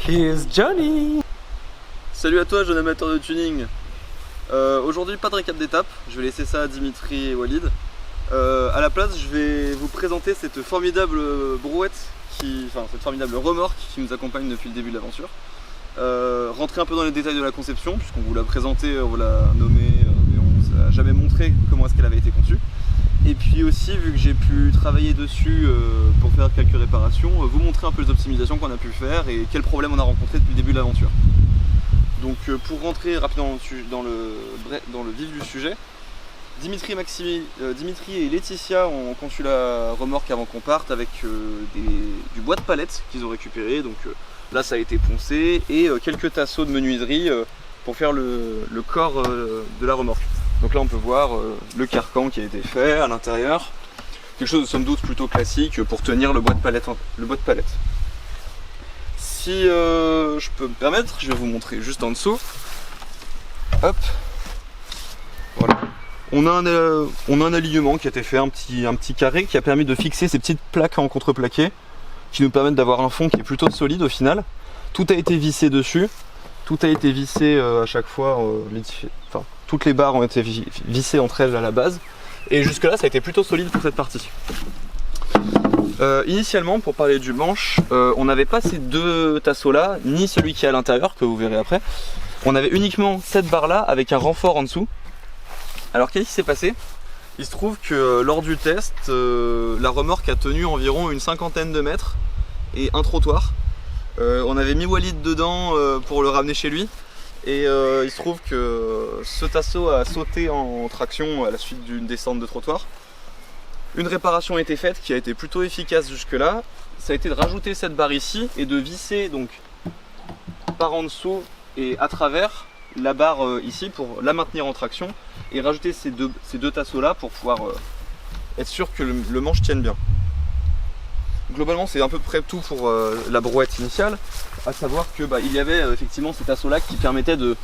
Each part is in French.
Here's Johnny. Salut à toi, jeune amateur de tuning. Aujourd'hui, pas de récap d'étape, je vais laisser ça à Dimitri et Walid. À la place, je vais vous présenter cette formidable brouette, cette formidable remorque qui nous accompagne depuis le début de l'aventure. Rentrer un peu dans les détails de la conception, puisqu'on vous l'a présentée, on vous l'a nommée, mais on ne vous a jamais montré comment est-ce qu'elle avait été conçue. Et puis aussi, vu que j'ai pu travailler dessus pour faire quelques réparations, vous montrer un peu les optimisations qu'on a pu faire et quels problèmes on a rencontrés depuis le début de l'aventure. Donc pour rentrer rapidement dans le vif du sujet, Dimitri et Laetitia ont conçu la remorque avant qu'on parte avec du bois de palette qu'ils ont récupéré. Donc là ça a été poncé et quelques tasseaux de menuiserie pour faire le corps de la remorque. Donc là on peut voir le carcan qui a été fait à l'intérieur. Quelque chose de somme toute plutôt classique pour tenir le bois de palette. Si je peux me permettre, je vais vous montrer juste en dessous. Hop. Voilà. On a un alignement qui a été fait, un petit carré qui a permis de fixer ces petites plaques en contreplaqué qui nous permettent d'avoir un fond qui est plutôt solide au final. Tout a été vissé dessus. Tout a été vissé à chaque fois. Toutes les barres ont été vissées entre elles à la base. Et jusque là ça a été plutôt solide pour cette partie. Initialement, pour parler du manche, on n'avait pas ces deux tasseaux là, ni celui qui est à l'intérieur que vous verrez après. On avait uniquement cette barre là avec un renfort en dessous. Alors qu'est-ce qui s'est passé? Il se trouve que lors du test, la remorque a tenu environ une cinquantaine de mètres et un trottoir. On avait mis Walid dedans pour le ramener chez lui. Et il se trouve que ce tasseau a sauté en traction à la suite d'une descente de trottoir. Une réparation a été faite qui a été plutôt efficace jusque là. Ça a été de rajouter cette barre ici et de visser donc par en dessous et à travers la barre ici pour la maintenir en traction et rajouter ces deux tasseaux là pour pouvoir être sûr que le manche tienne bien. Globalement c'est à peu près tout pour la brouette initiale, à savoir que il y avait effectivement ces tasseaux là qui permettaient de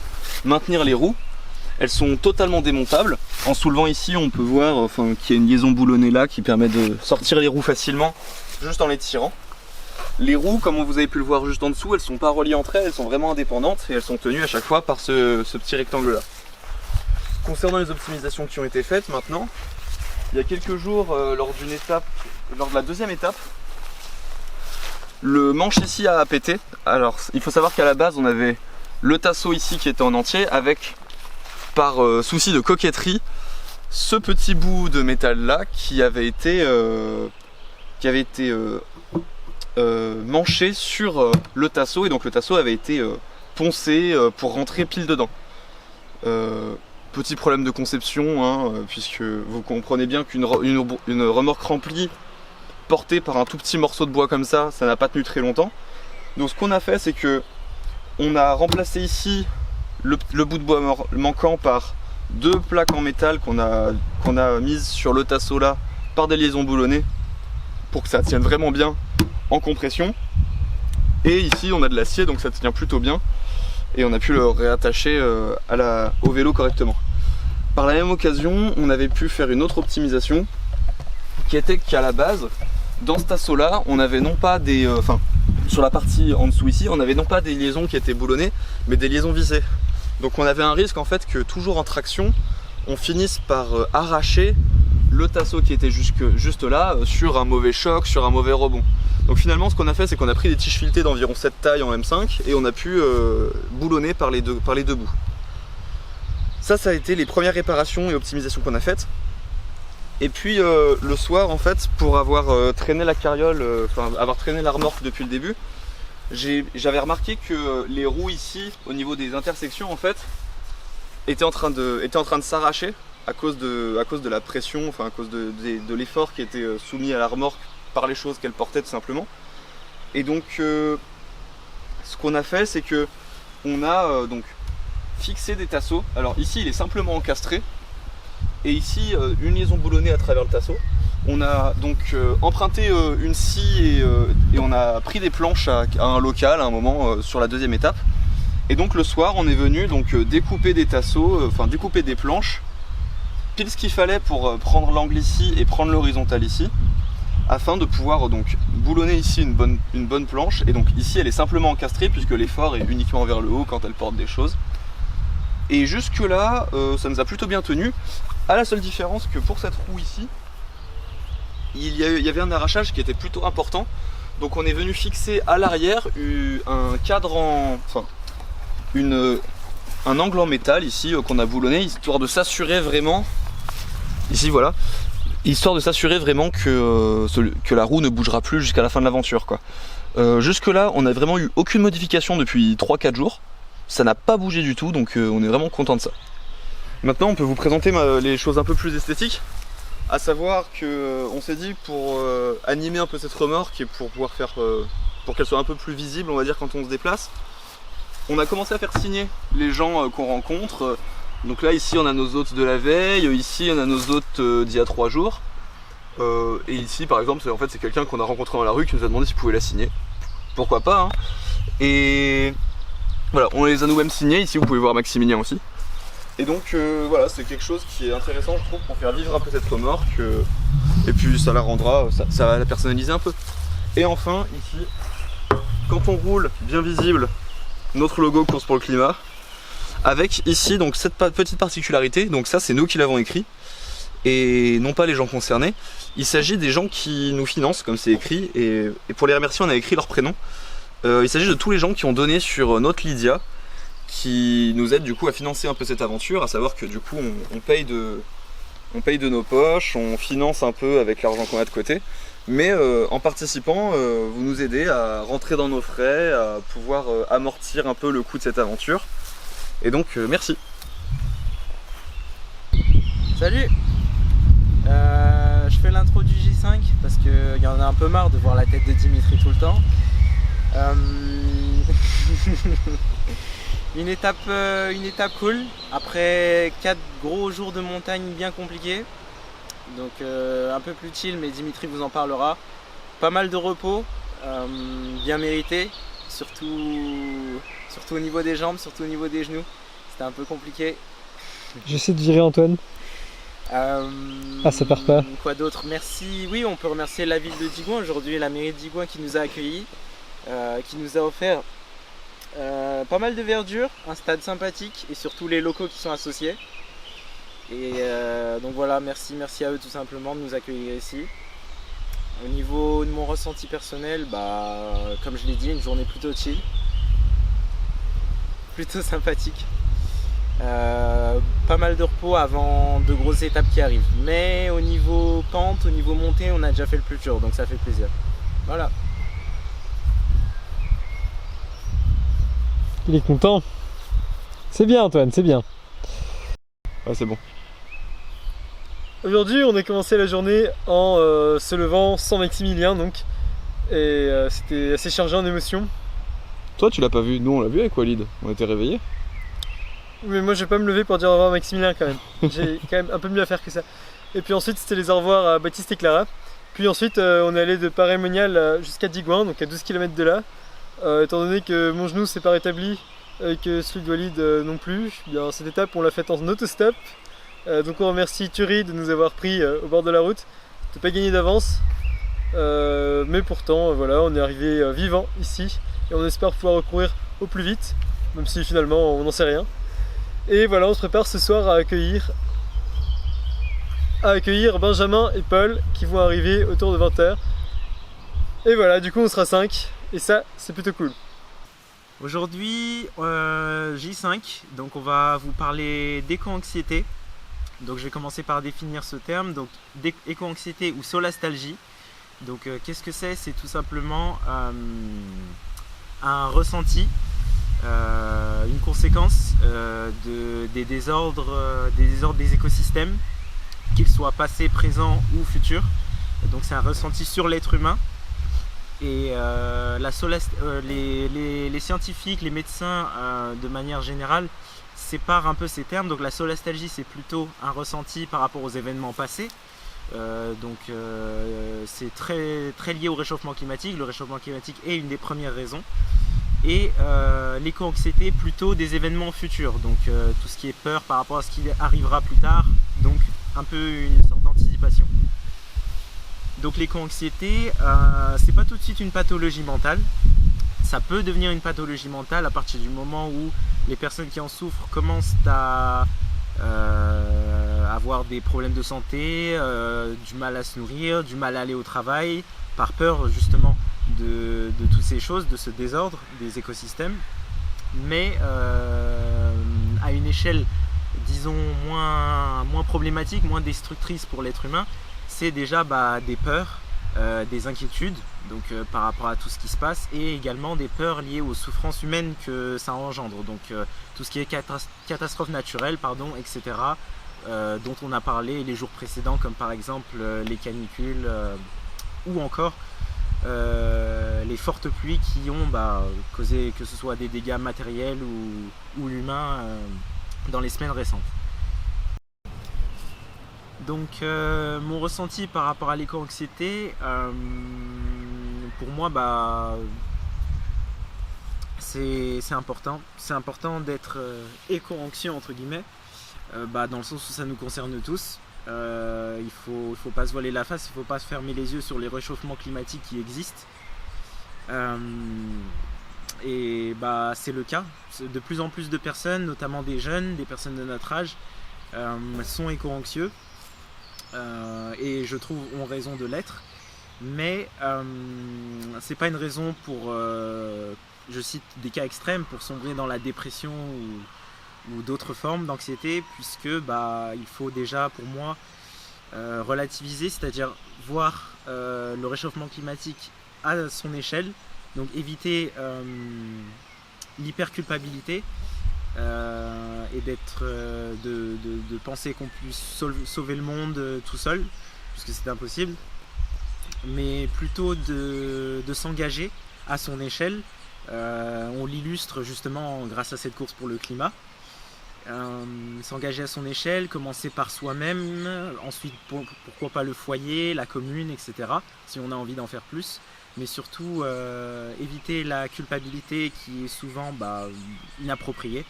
maintenir les roues. Elles sont totalement démontables. En soulevant ici on peut voir qu'il y a une liaison boulonnée là qui permet de sortir les roues facilement juste en les tirant. Les roues, comme vous avez pu le voir juste en dessous, elles sont pas reliées entre elles, elles sont vraiment indépendantes et elles sont tenues à chaque fois par ce petit rectangle là. Concernant les optimisations qui ont été faites maintenant, il y a quelques jours lors de la deuxième étape, le manche ici a pété. Alors il faut savoir qu'à la base on avait le tasseau ici qui était en entier avec, par souci de coquetterie, ce petit bout de métal là qui avait été manché sur le tasseau, et donc le tasseau avait été poncé pour rentrer pile dedans. Petit problème de conception, puisque vous comprenez bien qu'une remorque remplie portée par un tout petit morceau de bois comme ça n'a pas tenu très longtemps. Donc ce qu'on a fait, c'est que on a remplacé ici le bout de bois manquant par deux plaques en métal qu'on a mises sur le tasseau là par des liaisons boulonnées pour que ça tienne vraiment bien en compression. Et ici on a de l'acier, donc ça tient plutôt bien et on a pu le réattacher au vélo correctement. Par la même occasion, on avait pu faire une autre optimisation qui était qu'à la base, dans ce tasseau là, on avait non pas des... sur la partie en dessous ici, on avait non pas des liaisons qui étaient boulonnées, mais des liaisons vissées. Donc on avait un risque en fait que toujours en traction, on finisse par arracher le tasseau qui était juste là sur un mauvais choc, sur un mauvais rebond. Donc finalement ce qu'on a fait, c'est qu'on a pris des tiges filetées d'environ cette taille en M5 et on a pu boulonner par les deux bouts. Ça a été les premières réparations et optimisations qu'on a faites. Et puis le soir en fait, pour avoir traîné la carriole, avoir traîné la remorque depuis le début, j'avais remarqué que les roues ici, au niveau des intersections en fait, étaient en train de s'arracher à cause de la pression, à cause de l'effort qui était soumis à la remorque par les choses qu'elle portait tout simplement. Et donc ce qu'on a fait, c'est que on a donc fixé des tasseaux. Alors ici il est simplement encastré. Et ici une liaison boulonnée à travers le tasseau. On a donc emprunté une scie et on a pris des planches à un local à un moment sur la deuxième étape. Et donc le soir on est venu donc découper des tasseaux, découper des planches, pile ce qu'il fallait pour prendre l'angle ici et prendre l'horizontale ici. afin de pouvoir donc boulonner ici une bonne planche. Et donc ici elle est simplement encastrée puisque l'effort est uniquement vers le haut quand elle porte des choses. Et jusque là ça nous a plutôt bien tenu, à la seule différence que pour cette roue ici il y avait un arrachage qui était plutôt important. Donc on est venu fixer à l'arrière un cadre un angle en métal ici qu'on a boulonné, histoire de s'assurer vraiment, ici voilà, histoire de s'assurer vraiment que la roue ne bougera plus jusqu'à la fin de l'aventure, quoi. Jusque là on n'a vraiment eu aucune modification depuis 3-4 jours, ça n'a pas bougé du tout, donc on est vraiment content de ça. Maintenant on peut vous présenter les choses un peu plus esthétiques, à savoir que on s'est dit pour animer un peu cette remorque et pour pouvoir faire pour qu'elle soit un peu plus visible, on va dire, quand on se déplace, on a commencé à faire signer les gens qu'on rencontre. Donc là ici on a nos hôtes de la veille, ici on a nos hôtes d'il y a 3 jours. Et ici par exemple c'est quelqu'un qu'on a rencontré dans la rue qui nous a demandé s'il pouvait la signer. Pourquoi pas, hein. Et voilà, on les a nous-mêmes signés. Ici vous pouvez voir Maximilien aussi. Et donc voilà, c'est quelque chose qui est intéressant je trouve pour faire vivre un peu cette remorque. Et puis ça la rendra, ça va la personnaliser un peu. Et enfin ici, quand on roule, bien visible, notre logo Course pour le climat, avec ici donc cette petite particularité. Donc ça c'est nous qui l'avons écrit et non pas les gens concernés. Il s'agit des gens qui nous financent comme c'est écrit, et pour les remercier on a écrit leur prénom. Il s'agit de tous les gens qui ont donné sur notre Lydia, qui nous aident du coup à financer un peu cette aventure, à savoir que du coup on paye de nos poches, on finance un peu avec l'argent qu'on a de côté. Mais en participant, vous nous aidez à rentrer dans nos frais, à pouvoir amortir un peu le coût de cette aventure. Et donc merci. Salut. Je fais l'intro du J5 parce qu'il y en a un peu marre de voir la tête de Dimitri tout le temps. Une étape cool, après 4 gros jours de montagne bien compliqués. Donc un peu plus chill, mais Dimitri vous en parlera. Pas mal de repos, bien mérité, surtout au niveau des jambes, surtout au niveau des genoux. C'était un peu compliqué. J'essaie de virer Antoine. Ah, ça part pas. Quoi d'autre? Merci, oui, on peut remercier la ville de Digoin aujourd'hui, la mairie de Digoin qui nous a accueillis, qui nous a offert pas mal de verdure, un stade sympathique et surtout les locaux qui sont associés. Et donc voilà, merci à eux tout simplement de nous accueillir ici. Au niveau de mon ressenti personnel, comme je l'ai dit, une journée plutôt chill, plutôt sympathique. Pas mal de repos avant de grosses étapes qui arrivent. Mais au niveau pente, au niveau montée, on a déjà fait le plus dur, donc ça fait plaisir. Voilà. Il est content. C'est bien Antoine, c'est bien. Ouais, c'est bon. Aujourd'hui, on a commencé la journée en se levant sans Maximilien, donc. Et c'était assez chargé en émotions. Toi, tu l'as pas vu, nous on l'a vu avec Walid, on était réveillés. Mais moi, je vais pas me lever pour dire au revoir à Maximilien quand même. J'ai quand même un peu mieux à faire que ça. Et puis ensuite, c'était les au revoir à Baptiste et Clara. Puis ensuite, on est allé de Paray-Monial jusqu'à Digoin, donc à 12 km de là. Étant donné que mon genou s'est pas rétabli et que celui de Walid non plus, bien, cette étape on l'a faite en autostop. Donc on remercie Thury de nous avoir pris au bord de la route, de pas gagner d'avance. Mais pourtant voilà, on est arrivé vivant ici et on espère pouvoir recourir au plus vite, même si finalement on n'en sait rien. Et voilà, on se prépare ce soir à accueillir Benjamin et Paul qui vont arriver autour de 20h. Et voilà, du coup on sera 5 et ça c'est plutôt cool. Aujourd'hui J5, donc on va vous parler d'éco-anxiété. Donc je vais commencer par définir ce terme, donc éco-anxiété ou solastalgie. Donc qu'est-ce que c'est? C'est tout simplement un ressenti, une conséquence des désordres des écosystèmes, qu'ils soient passés, présents ou futurs. Donc c'est un ressenti sur l'être humain. Et les scientifiques, les médecins de manière générale séparent un peu ces termes. Donc la solastalgie c'est plutôt un ressenti par rapport aux événements passés. C'est très lié au réchauffement climatique. Le réchauffement climatique est une des premières raisons. Et l'éco-anxiété plutôt des événements futurs. Donc tout ce qui est peur par rapport à ce qui arrivera plus tard. Donc un peu une sorte d'anticipation. Donc l'éco-anxiété, c'est pas tout de suite une pathologie mentale. Ça peut devenir une pathologie mentale à partir du moment où les personnes qui en souffrent commencent à avoir des problèmes de santé, du mal à se nourrir, du mal à aller au travail, par peur justement de toutes ces choses, de ce désordre des écosystèmes. Mais à une échelle, disons, moins problématique, moins destructrice pour l'être humain, c'est déjà des peurs, des inquiétudes donc, par rapport à tout ce qui se passe, et également des peurs liées aux souffrances humaines que ça engendre, donc tout ce qui est catastrophe naturelle, etc., dont on a parlé les jours précédents, comme par exemple les canicules ou encore les fortes pluies qui ont causé que ce soit des dégâts matériels ou humains dans les semaines récentes. Donc mon ressenti par rapport à l'éco-anxiété, pour moi c'est important. C'est important d'être éco-anxieux entre guillemets, dans le sens où ça nous concerne tous. Il faut pas se voiler la face, il faut pas se fermer les yeux sur les réchauffements climatiques qui existent. Et c'est le cas. De plus en plus de personnes, notamment des jeunes, des personnes de notre âge, sont éco-anxieux. Et je trouve ont raison de l'être, mais c'est pas une raison pour, je cite des cas extrêmes, pour sombrer dans la dépression ou d'autres formes d'anxiété, puisque il faut déjà pour moi relativiser, c'est-à-dire voir le réchauffement climatique à son échelle, donc éviter l'hyperculpabilité. Et de penser qu'on puisse sauver le monde tout seul, puisque c'est impossible, mais plutôt de s'engager à son échelle. On l'illustre justement grâce à cette course pour le climat. S'engager à son échelle, commencer par soi-même, ensuite pourquoi pas le foyer, la commune, etc., si on a envie d'en faire plus, mais surtout éviter la culpabilité qui est souvent inappropriée,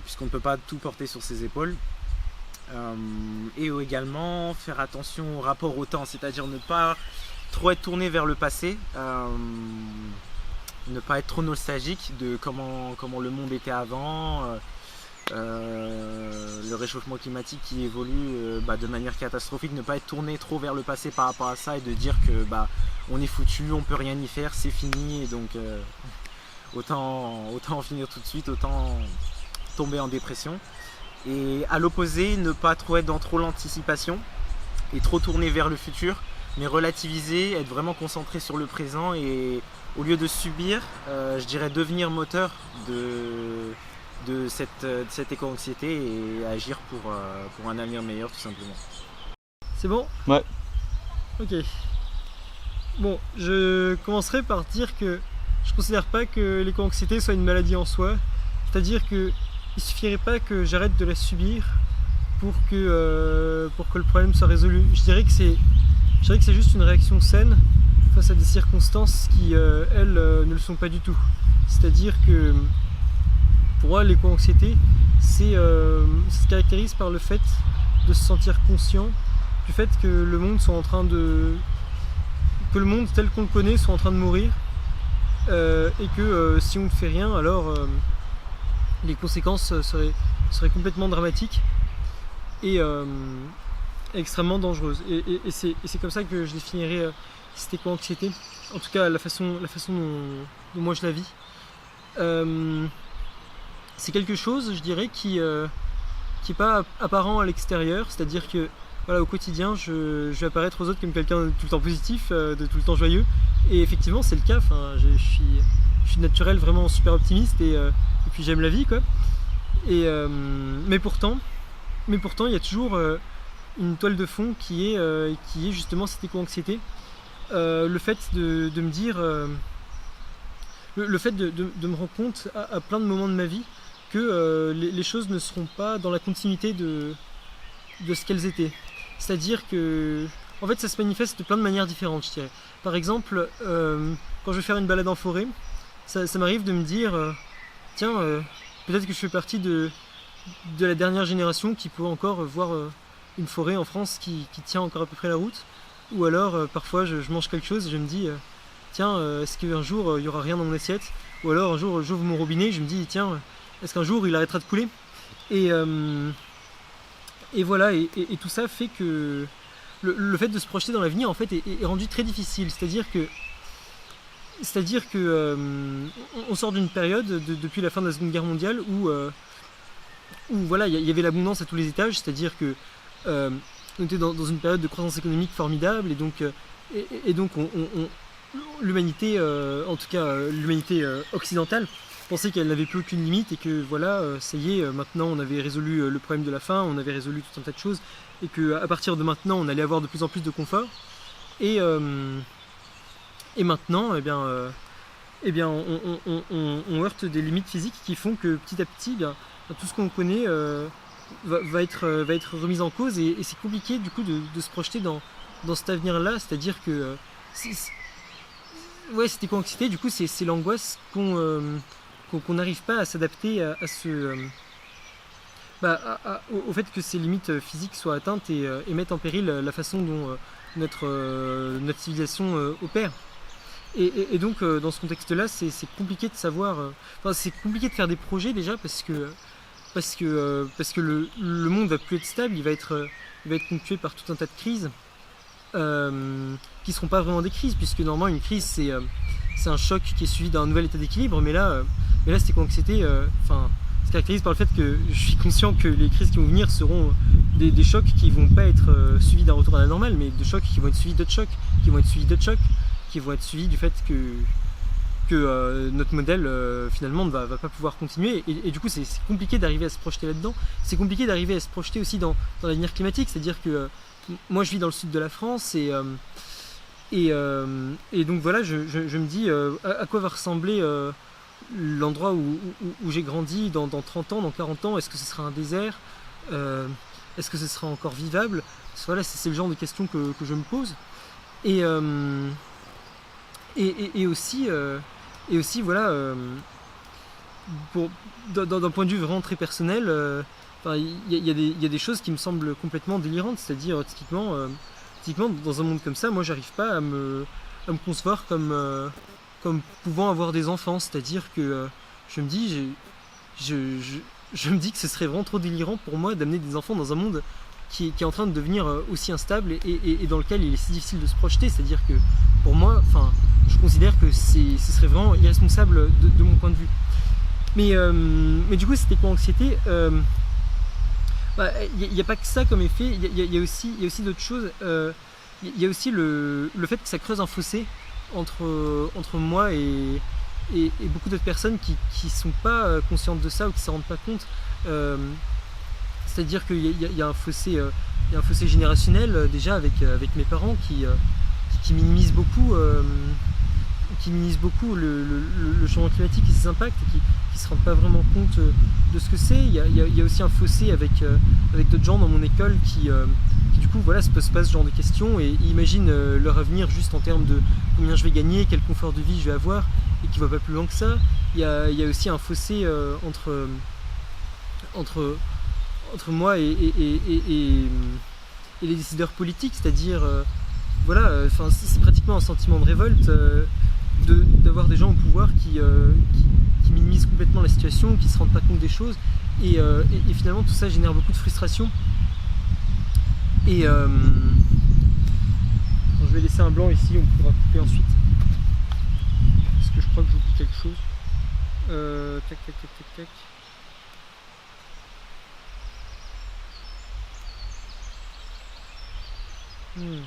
puisqu'on ne peut pas tout porter sur ses épaules, et également faire attention au rapport au temps, c'est-à-dire ne pas trop être tourné vers le passé, ne pas être trop nostalgique de comment le monde était avant, le réchauffement climatique qui évolue de manière catastrophique, ne pas être tourné trop vers le passé par rapport à ça et de dire que on est foutu, on peut rien y faire, c'est fini, et donc autant en finir tout de suite, autant tomber en dépression. Et à l'opposé, ne pas trop être dans trop l'anticipation et trop tourner vers le futur, mais relativiser, être vraiment concentré sur le présent, et au lieu de subir, je dirais devenir moteur de cette éco-anxiété et agir pour un avenir meilleur, tout simplement. C'est bon ? Ouais. Ok. Bon, je commencerai par dire que je ne considère pas que l'éco-anxiété soit une maladie en soi. C'est-à-dire qu'il ne suffirait pas que j'arrête de la subir pour que le problème soit résolu. Je dirais que c'est juste une réaction saine face à des circonstances qui, elles, ne le sont pas du tout. C'est-à-dire que pour moi, l'éco-anxiété, ça se caractérise par le fait de se sentir conscient du fait que le monde que le monde tel qu'on le connaît soit en train de mourir, et que si on ne fait rien, alors les conséquences seraient complètement dramatiques et extrêmement dangereuses. Et c'est comme ça que je définirais cette éco-anxiété, en tout cas la façon dont moi je la vis. C'est quelque chose, je dirais, qui n'est pas apparent à l'extérieur, c'est-à-dire que voilà, au quotidien, je vais apparaître aux autres comme quelqu'un de tout le temps positif, de tout le temps joyeux, et effectivement c'est le cas. Enfin, je suis naturel, vraiment super optimiste, et puis j'aime la vie, quoi. Mais pourtant il y a toujours une toile de fond qui est justement cette éco-anxiété, le fait de me dire, le fait de me rendre compte à plein de moments de ma vie que les choses ne seront pas dans la continuité de ce qu'elles étaient. C'est-à-dire que, en fait, ça se manifeste de plein de manières différentes, je dirais. Par exemple, quand je vais faire une balade en forêt, ça m'arrive de me dire, tiens, peut-être que je fais partie de la dernière génération qui peut encore voir une forêt en France qui tient encore à peu près la route. ou alors parfois je mange quelque chose et je me dis tiens, est-ce qu'un jour il n'y aura rien dans mon assiette, ou alors un jour j'ouvre mon robinet et je me dis tiens, est-ce qu'un jour il arrêtera de couler, et voilà, et tout ça fait que le fait de se projeter dans l'avenir en fait est rendu très difficile, c'est-à-dire que on sort d'une période depuis la fin de la Seconde Guerre mondiale où voilà, il y avait l'abondance à tous les étages, c'est-à-dire que on était dans une période de croissance économique formidable, et donc l'humanité, en tout cas l'humanité occidentale, pensait qu'elle n'avait plus aucune limite, et que voilà, ça y est, maintenant on avait résolu le problème de la faim, on avait résolu tout un tas de choses, et qu'à partir de maintenant on allait avoir de plus en plus de confort, et maintenant on heurte des limites physiques qui font que petit à petit tout ce qu'on connaît va être remis en cause, et c'est compliqué du coup de se projeter dans cet avenir là, c'est-à-dire que cette éco-anxiété, du coup c'est l'angoisse qu'on n'arrive pas à s'adapter à ce au fait que ces limites physiques soient atteintes, et mettent en péril la façon dont notre civilisation opère. Et donc dans ce contexte-là, c'est compliqué de savoir. C'est compliqué de faire des projets déjà parce que le monde va plus être stable, il va être ponctué par tout un tas de crises qui seront pas vraiment des crises, puisque normalement une crise c'est un choc qui est suivi d'un nouvel état d'équilibre, mais là cette éco-anxiété se caractérise par le fait que je suis conscient que les crises qui vont venir seront des chocs qui vont pas être suivis d'un retour à la normale, mais de chocs qui vont être suivis d'autres chocs, qui vont être suivis d'autres chocs, qui vont être suivis du fait que notre modèle finalement ne va pas pouvoir continuer, et du coup c'est compliqué d'arriver à se projeter là-dedans. C'est compliqué d'arriver à se projeter aussi dans l'avenir climatique, c'est-à-dire que moi je vis dans le sud de la France, et donc voilà, je me dis à quoi va ressembler l'endroit où j'ai grandi dans 30 ans, dans 40 ans. Est-ce que ce sera un désert, est-ce que ce sera encore vivable? Voilà, c'est le genre de questions que je me pose, et aussi voilà, d'un point de vue vraiment très personnel, il y a des choses qui me semblent complètement délirantes, c'est-à-dire typiquement dans un monde comme ça, moi j'arrive pas à me concevoir comme pouvant avoir des enfants, c'est-à-dire que je me dis que ce serait vraiment trop délirant pour moi d'amener des enfants dans un monde qui est en train de devenir aussi instable, et dans lequel il est si difficile de se projeter. C'est-à-dire que pour moi, je considère que ce serait vraiment irresponsable de mon point de vue. Mais du coup, cette éco-anxiété, il n'y a pas que ça comme effet, il y a aussi d'autres choses. Il y a aussi le fait que ça creuse un fossé entre moi et beaucoup d'autres personnes qui sont pas conscientes de ça, ou qui ne s'en rendent pas compte. C'est-à-dire qu'il y a un fossé générationnel déjà avec mes parents qui minimisent beaucoup le changement climatique et ses impacts, et qui se rendent pas vraiment compte de ce que c'est. Il y a aussi un fossé avec d'autres gens dans mon école qui du coup voilà, se posent pas ce genre de questions, et imaginent leur avenir juste en termes de combien je vais gagner, quel confort de vie je vais avoir, et qui va pas plus loin que ça. Il y a aussi un fossé entre moi et les décideurs politiques, c'est-à-dire c'est pratiquement un sentiment de révolte d'avoir des gens au pouvoir qui minimisent complètement la situation, qui se rendent pas compte des choses, et finalement tout ça génère beaucoup de frustration. Et je vais laisser un blanc ici, on pourra couper ensuite, parce que je crois que j'oublie quelque chose. Tac. Oui.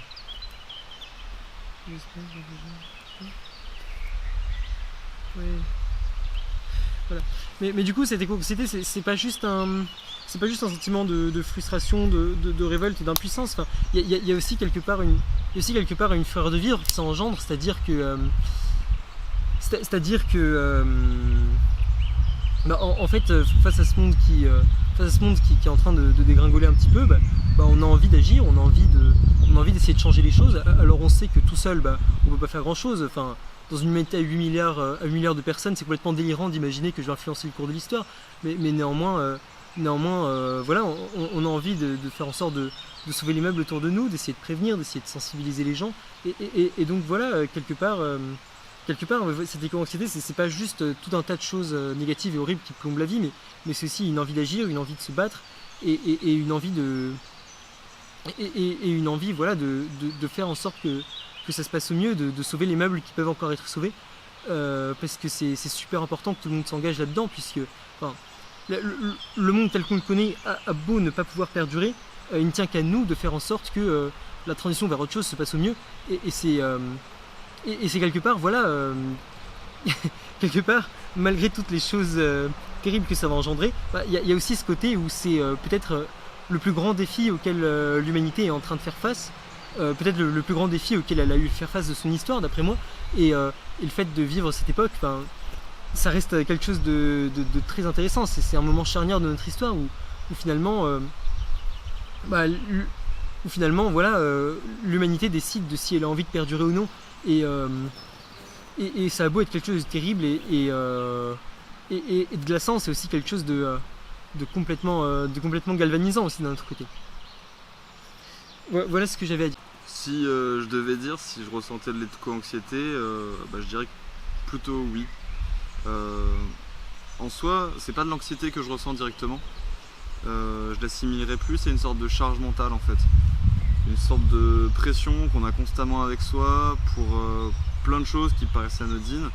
Voilà. Mais du coup, cette éco-anxiété, c'est pas juste un sentiment de frustration, de révolte et d'impuissance. Il y a aussi quelque part une fureur de vivre qui s'en engendre, c'est-à-dire que en fait, face à ce monde qui est en train de dégringoler un petit peu, on a envie d'agir, on a envie d'essayer de changer les choses. Alors on sait que tout seul, on peut pas faire grand-chose. Dans une humanité à 8 milliards de personnes, c'est complètement délirant d'imaginer que je vais influencer le cours de l'histoire. Mais néanmoins, néanmoins, voilà, on a envie de faire en sorte de sauver les meubles autour de nous, d'essayer de prévenir, d'essayer de sensibiliser les gens. Et donc voilà, quelque part, cette éco-anxiété, c'est pas juste tout un tas de choses négatives et horribles qui plombent la vie, mais c'est aussi une envie d'agir, une envie de se battre, et une envie et une envie, voilà, de faire en sorte que ça se passe au mieux, de sauver les meubles qui peuvent encore être sauvés, parce que c'est super important que tout le monde s'engage là-dedans, puisque enfin, le monde tel qu'on le connaît a beau ne pas pouvoir perdurer, il ne tient qu'à nous de faire en sorte que la transition vers autre chose se passe au mieux, et c'est quelque part, voilà, quelque part, malgré toutes les choses terribles que ça va engendrer, il y a aussi ce côté où c'est peut-être le plus grand défi auquel l'humanité est en train de faire face, peut-être le plus grand défi auquel elle a eu à faire face de son histoire, d'après moi, et le fait de vivre cette époque, ça reste quelque chose de très intéressant. C'est un moment charnière de notre histoire où finalement, voilà, l'humanité décide de si elle a envie de perdurer ou non, et ça a beau être quelque chose de terrible et de glaçant, c'est aussi quelque chose de complètement galvanisant aussi d'un autre côté. Voilà ce que j'avais à dire. Si je devais dire, si je ressentais de l'éco-anxiété, je dirais que plutôt oui. En soi, c'est pas de l'anxiété que je ressens directement. Je l'assimilerais plus à une sorte de charge mentale en fait. Une sorte de pression qu'on a constamment avec soi pour plein de choses qui paraissent anodines.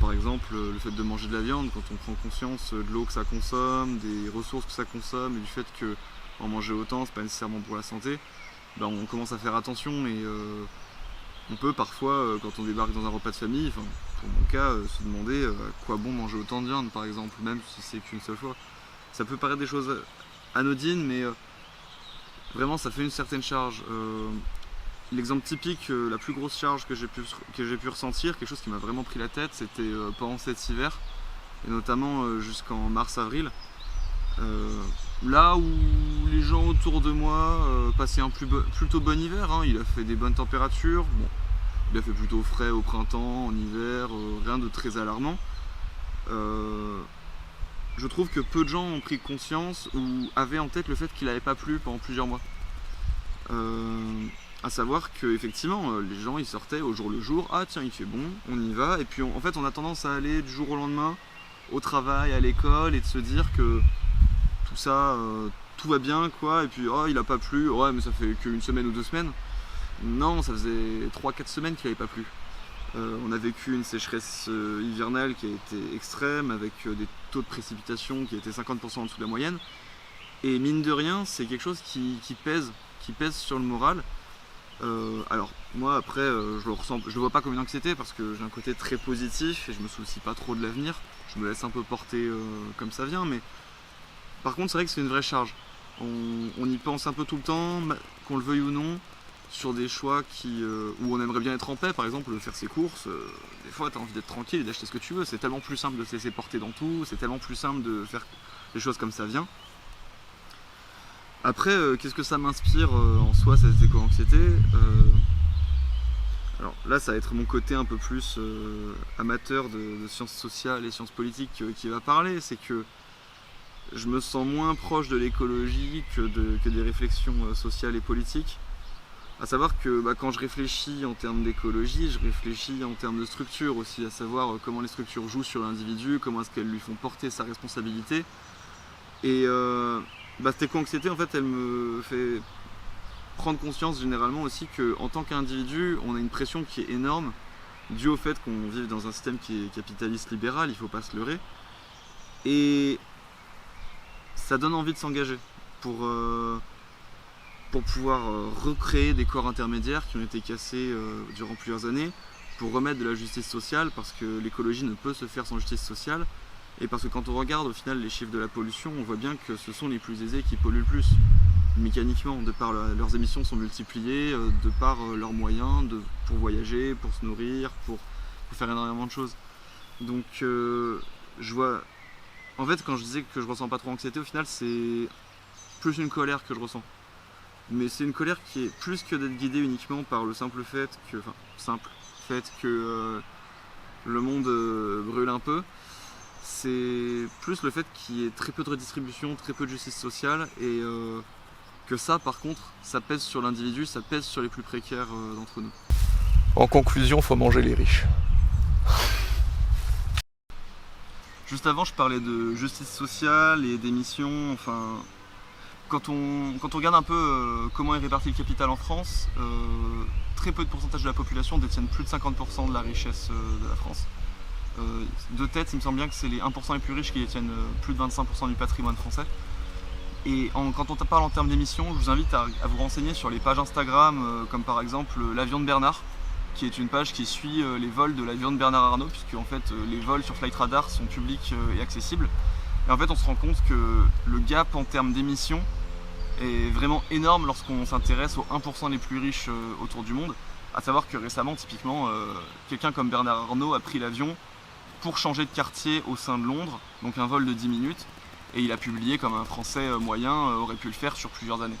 Par exemple, le fait de manger de la viande, quand on prend conscience de l'eau que ça consomme, des ressources que ça consomme et du fait que en manger autant, c'est pas nécessairement pour la santé, on commence à faire attention et on peut parfois, quand on débarque dans un repas de famille, pour mon cas, se demander à quoi bon manger autant de viande par exemple, même si c'est qu'une seule fois. Ça peut paraître des choses anodines, mais vraiment ça fait une certaine charge. L'exemple typique, la plus grosse charge que j'ai pu ressentir, quelque chose qui m'a vraiment pris la tête, c'était pendant cet hiver, et notamment jusqu'en mars-avril. Là où les gens autour de moi passaient un plutôt bon hiver, hein. Il a fait des bonnes températures, bon, il a fait plutôt frais au printemps, en hiver, rien de très alarmant. Je trouve que peu de gens ont pris conscience ou avaient en tête le fait qu'il n'avait pas plu pendant plusieurs mois. À savoir que effectivement les gens ils sortaient au jour le jour, ah tiens il fait bon, on y va, et puis en fait on a tendance à aller du jour au lendemain au travail, à l'école, et de se dire que tout ça, tout va bien quoi, et puis oh il a pas plu, ouais mais ça fait qu'une semaine ou 2 semaines. Non, ça faisait 3-4 semaines qu'il n'avait pas plu. On a vécu une sécheresse hivernale qui a été extrême, avec des taux de précipitation qui étaient 50% en dessous de la moyenne, et mine de rien c'est quelque chose qui pèse sur le moral. Alors moi après je le vois pas comme une anxiété parce que j'ai un côté très positif et je me soucie pas trop de l'avenir, je me laisse un peu porter comme ça vient, mais par contre c'est vrai que c'est une vraie charge. On y pense un peu tout le temps, qu'on le veuille ou non, sur des choix où on aimerait bien être en paix, par exemple faire ses courses, des fois tu as envie d'être tranquille et d'acheter ce que tu veux, c'est tellement plus simple de se laisser porter dans tout, c'est tellement plus simple de faire les choses comme ça vient. Après, qu'est-ce que ça m'inspire en soi, cette éco-anxiété? Alors là, ça va être mon côté un peu plus amateur de sciences sociales et sciences politiques qui va parler. C'est que je me sens moins proche de l'écologie que des réflexions sociales et politiques. À savoir que quand je réfléchis en termes d'écologie, je réfléchis en termes de structure aussi, à savoir comment les structures jouent sur l'individu, comment est-ce qu'elles lui font porter sa responsabilité. Et cette éco-anxiété en fait elle me fait prendre conscience généralement aussi qu'en tant qu'individu on a une pression qui est énorme due au fait qu'on vive dans un système qui est capitaliste libéral, il faut pas se leurrer, et ça donne envie de s'engager pour pouvoir recréer des corps intermédiaires qui ont été cassés durant plusieurs années, pour remettre de la justice sociale, parce que l'écologie ne peut se faire sans justice sociale. Et parce que quand on regarde au final les chiffres de la pollution, on voit bien que ce sont les plus aisés qui polluent le plus, mécaniquement, de par leurs émissions sont multipliées, de par leurs moyens pour voyager, pour se nourrir, pour faire énormément de choses. Donc je vois, en fait quand je disais que je ressens pas trop d'anxiété, au final c'est plus une colère que je ressens. Mais c'est une colère qui est plus que d'être guidée uniquement par le simple fait que le monde brûle un peu. c'est plus le fait qu'il y ait très peu de redistribution, très peu de justice sociale et que ça par contre ça pèse sur l'individu, ça pèse sur les plus précaires d'entre nous. En conclusion, faut manger les riches. Juste avant je parlais de justice sociale et d'émissions, enfin quand on regarde un peu comment est réparti le capital en France, très peu de pourcentage de la population détiennent plus de 50% de la richesse de la France. De tête, il me semble bien que c'est les 1% les plus riches qui détiennent plus de 25% du patrimoine français. Et quand on parle en termes d'émissions, je vous invite à vous renseigner sur les pages Instagram, comme par exemple l'avion de Bernard, qui est une page qui suit les vols de l'avion de Bernard Arnault, puisque en fait les vols sur Flight Radar sont publics et accessibles. Et en fait on se rend compte que le gap en termes d'émissions est vraiment énorme lorsqu'on s'intéresse aux 1% les plus riches autour du monde. À savoir que récemment, typiquement, quelqu'un comme Bernard Arnault a pris l'avion pour changer de quartier au sein de Londres, donc un vol de 10 minutes, et il a publié comme un Français moyen aurait pu le faire sur plusieurs années.